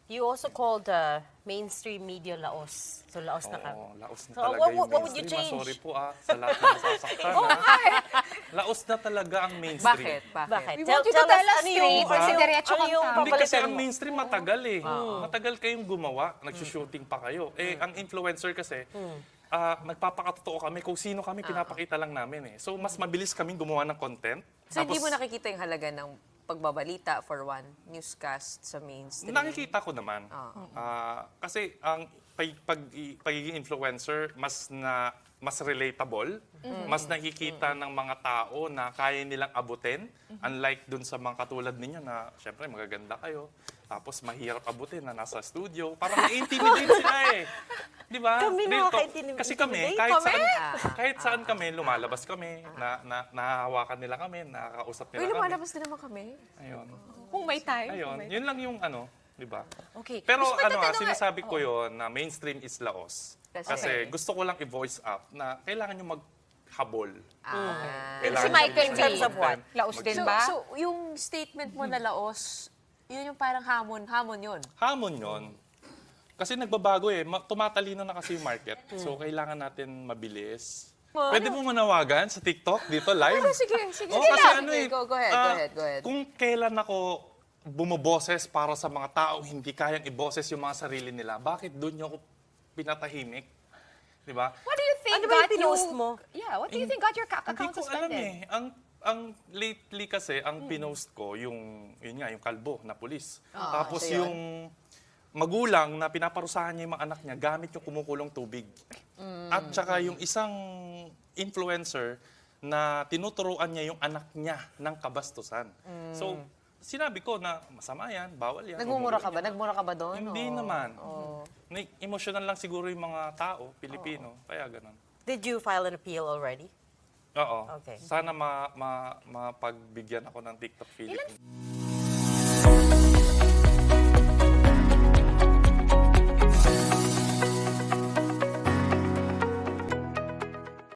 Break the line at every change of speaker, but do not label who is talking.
You also called mainstream media laos. So laos na ka.
Oo, laos na
So,
talaga
what
yung
would you
mainstream.
change?
Sorry po sa lahat na nasasaktan. Laos na talaga ang mainstream.
Bakit?
Bakit?
We want you to tell us straight kasi diretso
ano
kang
yung
tama.
Hindi kasi
papalitan
ang
mo?
mainstream matagal eh. Matagal kayong gumawa, nagsushooting pa kayo. Eh, ang influencer kasi, nagpapakatotoo kami kung sino kami, pinapakita lang namin eh. So, mas mabilis kaming gumawa ng content.
So, hindi mo nakikita yung halaga ng pagbabalita for one, newscast sa mainstream?
Nakikita ko naman. Kasi ang pagiging influencer, mas relatable, mas nakikita ng mga tao na kaya nilang abutin. Unlike dun sa mga katulad ninyo na, syempre, magaganda kayo. Tapos mahirap abutin na nasa studio. Parang na-intimidate sila eh. Di ba?
Kami
Real talk.
nakaka-intimidate.
Kasi kami, kahit saan kami, lumalabas kami, nahahawakan nila kami, nakakausap nila
Uy,
kami.
lumalabas din naman kami.
Ayun.
Kung may time.
Ayun, yun lang yung di ba?
Okay.
Pero
Gusto ko tatanungin-
sinasabi ko yon na mainstream is laos. Kasi
Okay.
gusto ko lang i-voice up na kailangan nyo maghabol.
Si Michael
nyo
in terms of what?
Laos din
So,
ba?
so, yung statement mo na laos, yun yung parang hamon yun.
Hamon yon. Kasi nagbabago eh. Tumatalino na kasi yung market. So, kailangan natin mabilis. Pwede mo manawagan sa TikTok dito live?
Sige.
Oo, kasi
Go ahead.
Kung kailan ako bumoboses para sa mga taong hindi kayang iboses yung mga sarili nila, bakit doon nyo ako pinatahimik? Di ba?
What do you think
Ano ba yung
got you...
pinost mo?
Yeah, what do you think got your
Hindi
account
ko alam
suspended?
eh. Ang lately kasi, ang pinost ko, yun kalbo na pulis. Tapos
so yun.
yung magulang na pinaparusahan niya yung mga anak niya gamit yung kumukulong tubig. At saka yung isang influencer na tinuturuan niya yung anak niya ng kabastusan. So, sinabi ko na masama yan, bawal yan.
Nagmumura
huwag
ka ba? Nagmura ka ba doon?
Hindi
O-
naman.
o-
Emotional lang siguro yung mga tao, Pilipino. Kaya ganun.
Did you file an appeal already?
Oo.
Okay.
Sana mapagbigyan ako ng TikTok Philippines.